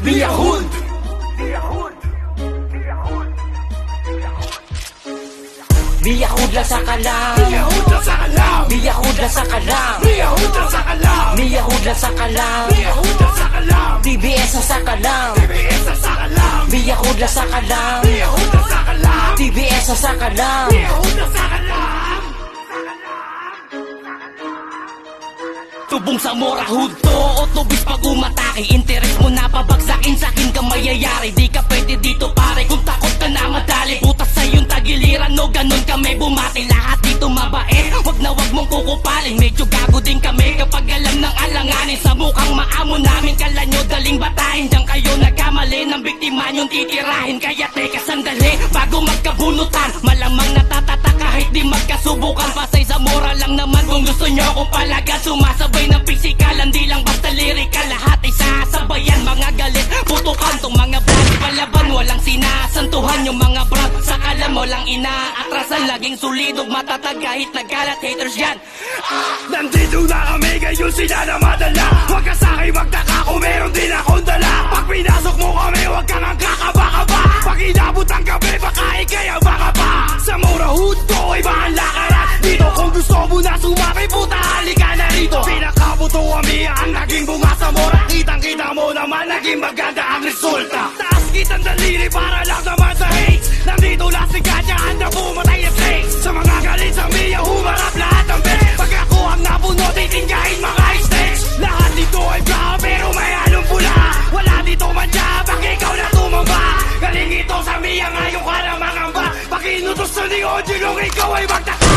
Miyahud. Miyahud lang sa kalam, Miyahud lang sa kalam, miyahud lang sa kalam, miyahud lang sa kalam, miyahud lang sa kalam, miyahud lang sa kalam, TBS na sa kalam, TBS lang sa kalam, miyahud lang sa kalam, miyahud lang sa kalam, TBS na sa kalam. miyahud lang sa kalam. Tubong sa morahud to o tubis pag umatake. Interes mo na pabagsakin, sa'kin ka mayayari. Di ka pwede dito pare kung takot ka na madali. Butas sa iyong tagiliran o ganun kami bumati. Lahat dito mabait, wag na wag mong kukupaling. Medyo gago din kami kapag alam ng alanganin. Sa mukhang maamo namin, kala nyo daling batahin. Diyan kayo nagkamali, ng biktima nyong titirahin. Kaya teka sandali, bago magkabunutan, malamang natatata kahit di magkasubukan. Pasay sa moral lang naman kung gusto nyo kung palaga. Sumasabay ng pisikal, hindi lang basta lirikal. Lahat ay sasabayan, mga galit, putukan. Tong mga brad palaban, walang sinasantuhan. Yung mga brad sa kalam, walang inaatrasan. Laging solidog, matatag kahit nagkalat. Haters yan. Nandito na kami, ngayon sila na madala. Huwag ka sa'kin magtaka kung meron din akong dala. Pag pinasok mo kami, huwag kang ang kakaba-kaba. Pag inabot ang gabi, baka ikay ang baka pa. Sa morahud ko ay bahala ka na dito. Kung gusto mo na sumaki, puta halika na rito. Pinakabuto kami ang naging bunga sa mora. Kitang-kita mo naman, naging maganda ang resulta. Taas kitang daliri para lang naman sa hate. Nandito lang si Kanya, handa pumatay na snake. Sa mga galit sa miya, humarap lahat ng best. Pag ako ang nabunod, titinggahin mga stage. Lahat dito ay brown, pero may halong pula. Wala dito manja, bak ikaw na tumamba. Galing ito sa miya, ngayon ka na mangamba. Pag inutos na ni Ojilong, ikaw ay magtaka.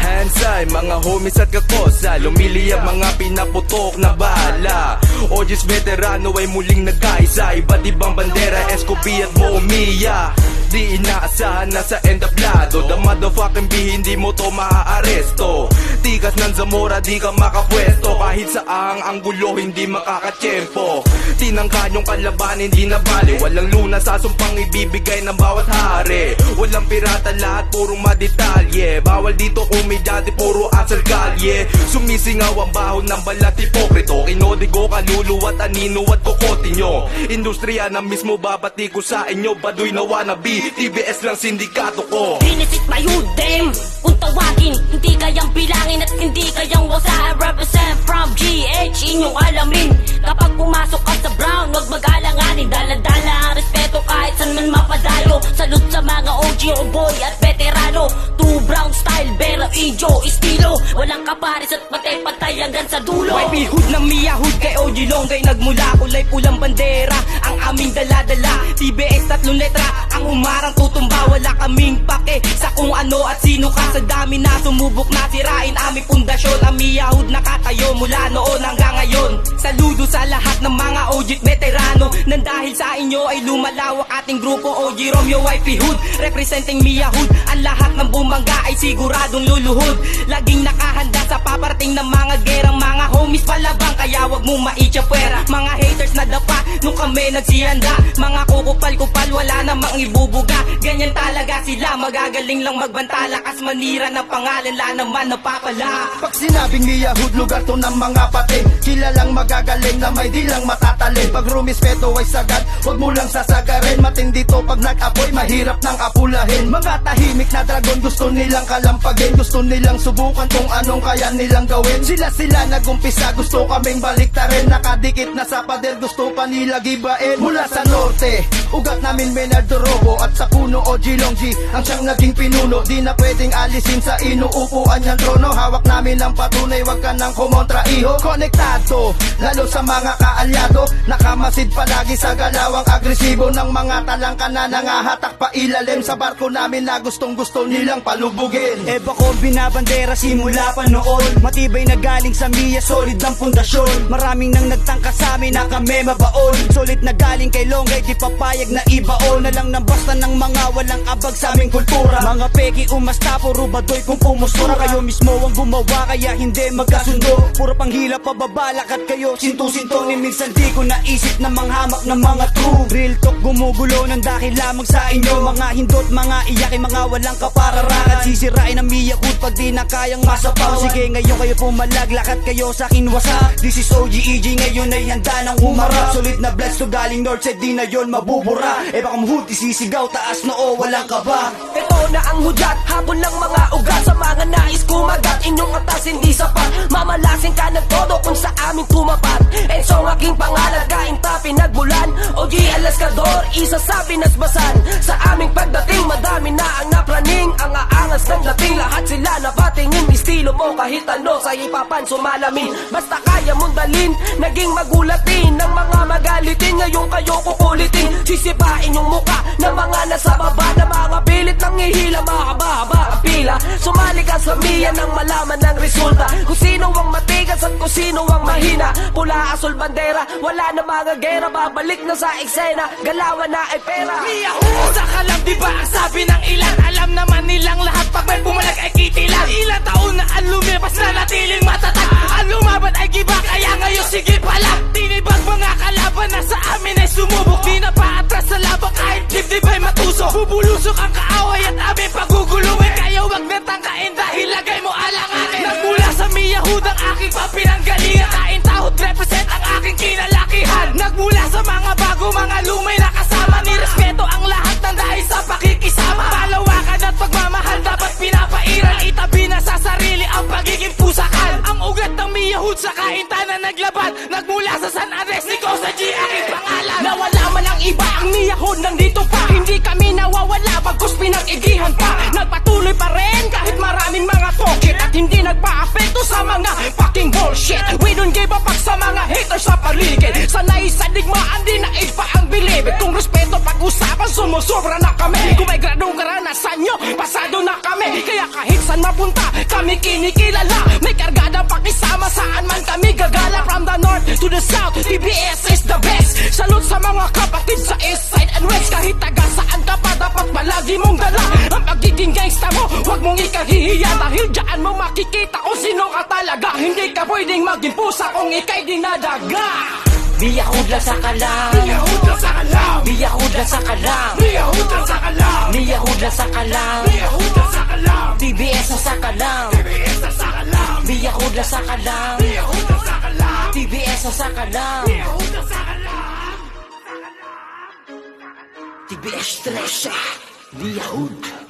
Hansay, mga homies at kakosa, lumiliyab mga pinaputok na bala. OG's veterano ay muling nagkaisa, iba't ibang bandera, Escobi at Momiya. Di inaasahan na sa entablado, the motherfucking B, hindi mo to maaaresto. Tikas ng Zamora, di ka makapwesto, kahit saang anggulo, hindi makakatsyempo. Tinangka niyong kalaban, hindi na bali, walang luna sa sumpang ibibigay ng bawat hari. Walang pirata, lahat purong madetalye. Bawal dito komedante, puro asal kalye. Sumisingaw ang bahon ng balat hipokrito. Kinodigo, kaluluwa at anino at kokote nyo. Industriya na mismo babati ko sa inyo, baduy na wannabe. TBS lang sindikato ko. Binisit my hood, damn. Kung tawagin, hindi kayang bilangin at hindi kayang wasa. I represent from GH, inyong alamin. Kapag pumasok ka sa brown, wag mag-alanganin. Dala-dala ang respeto kahit saan man mapadayo. Salute sa mga OG, oh boy at veterano. Two brown style, pero ijo, estilo. Walang kaparis at patay-patay hanggang sa dulo. YP hood ng miyahud kay OG Longgay. Nagmula kulay pulang bandera, ang aming dala-dala. TBS tatlong letra, ang umarang tutumba. Wala kaming pake sa kung ano at sino ka. Sa dami na sumubok na sirain aming pundasyon. Ang miyahud nakatayo mula noon hanggang ngayon. Saludo sa lahat ng mga OG veterano, nang dahil sa inyo ay lumalawak ating grupo. OG Romeo YP Hood, representing miyahud. Ang lahat ng bumangga ay siguradong luluhod. Laging nakahanda sa paparating ng mga gerang. Mga homies palabang, kaya wag mong maitya pwera. Mga haters na dapa, nung kami nagsihanda. Mga kukupal-kupal, wala namang ibubuga. Ganyan talaga sila, magagaling lang magbanta. Lakas manira ng pangalan, la naman napapala. Pag sinabing miyahud, lugar to ng mga pati. Kilalang magagaling na may di lang matatalin. Pag rumispeto ay sagad, wag mo lang sasagarin. Matindi to pag nag-apoy, mahirap nang apulahin. Mga tahimik na dragon, gusto nilang kalampagin. Gusto nilang subukan kung anong kaya nilang gawin. Sila nagumpisa, gusto kaming baliktarin. Nakadikit na sa pader, gusto pa nila gibain. Mula sa norte, ugat namin Menardo Robo. At sa puno OG Longji, ang siyang naging pinuno. Di na pwedeng alisin sa inuupuan niyang trono. Hawak namin ang patunay, wag ka nang kumontra iho. Konektado, lalo sa mga kaalyado. Nakamasid palagi sa galawang agresibo ng mga talangka na nangahatak pa ilalim sa barko namin na gustong gusto nilang palubugin. Eba ko binabandera simula pa noon. Matibay na galing sa miya, solid ng pundasyon. Maraming nang nagtangka sa amin na kami mabaon. Solid na galing kay Longgay, di papayag na ibaon. Na lang ng basta ng mga walang abag sa aming kultura. Mga peki umasta, puro badoy kung pumustura. Kayo mismo ang gumawa, kaya hindi magkasundo. Puro panghila pababalak at kayo sinto-sinto. Ni minsan di ko naisip na manghamak ng mga true. Real talk gumugulo ng dahil lamang sa inyo. Mga hindot, mga iyakin, mga walang kapararakan. Sisirain ang miyahud pag di na kayang masapaw. Sige ngayon kayo pumalag, lakat kayo sa akin wasak. This is OG EJ, ngayon ay handa ng humarap. Sulit na bless to galing Northside, di na yon mabubura. E baka mahuti sisigaw, taas noo, walang kaba. Ito na ang hudyat, habol ng mga ugat. Sa mga nais kumagat, inyong atas hindi sapat. Mamalasin ka ng todo kung sa amin tumapat. Enso ang aking pangalan, kainta pinagbulan. OG Alaskador, isa sa pinasbasan. Sa aming pagdating, madami na ang napraning. Ang aangas ng dating, lahat sila napatingin. Estilo mo kahit ano, sa hipapan sumalamin. Basta kaya mong dalin, naging magulatin ng mga magalitin. Ngayon kayo kukulitin, sisipain yung muka ng mga nasa baba. Na mga pilit nang ihila, mahaba-haba ang pila. Sumali ka sa miya nang malaman ng resulta. Kung sino ang matigas at kung sino ang mahina. Pula, asul, bandera, wala na mga gera. Babalik na sa eksena, galawan na ay pera. Sa kalam, di ba ang sabi ng ilan? Alam naman nilang lahat pag may bumalag ay kitilan. Ilang taon na ang lumipas na natiling matatag. Ang lumaban ay giba, kaya ngayon sige pala. Tinibag mga kalaban na sa amin ay sumubok. Di na paatras sa laban kahit dibdib ay matusok. Bubulusok ang kaaway at aming pagugulungin. Kaya wag na tangkain dahil lagay mo alanganin. Nagmula sa miyahud ang aking papinanggalingan. Kain tahod represent ang aking kinalakihan. Nagmula sa mga bago, mga lumay na kasama. Nirespeto ang lahat ng dahil sa pakikisama. Palawakan at pagmamahal dapat pinapairal. Itabi na sa sarili ang pagiging pusakan. Ang ugat ng miyahud sa kaintanan naglaban. Nagmula sa San Andres, ni Kosa G aking pangalan. Nawala man ang iba, ang miyahud nandito pa. Hindi kami nawawala, bagkus pinag-igihan pa. Nagpatuloy pa rin kahit maraming mga tokit. At hindi nagpa-apekto sa mga fucking bullshit. We don't give a fuck sa mga haters sa paligid. Sanay sa digmaan, di na iba ang bilibid. Kung respeto pag-usapan, sumusobra na kami. Kung may gradong karanasan nyo, pasado na kami. Kaya kahit saan mapunta, kami kinikilala. May kargadang pakisama, saan man kami gagala. From the north to the south, TBS is the best. Salute sa mga kapatid sa east side and west. Kahit taga saan ka pa, dapat palagi mong dala ang pagiging gangsta mo, huwag mong ikahihiya. Dahil dyan mo makikita kung sino ka talaga. Hindi ka pwedeng maging pusa kung ika'y dinadaga. Biyahud lang sa kalam, Miyahud lang sa kalam. biyahud lang sa kalam, Miyahud lang sa kalam. biyahud lang sa kalam. Miyahud lang sa kalam. TBS na sa kalam, TBS lang sa kalam. biyahud lang sa kalam, Miyahud lang sa kalam. TBS na sa kalam. Miyahud lang sa kalam. TBS 13, biyahud.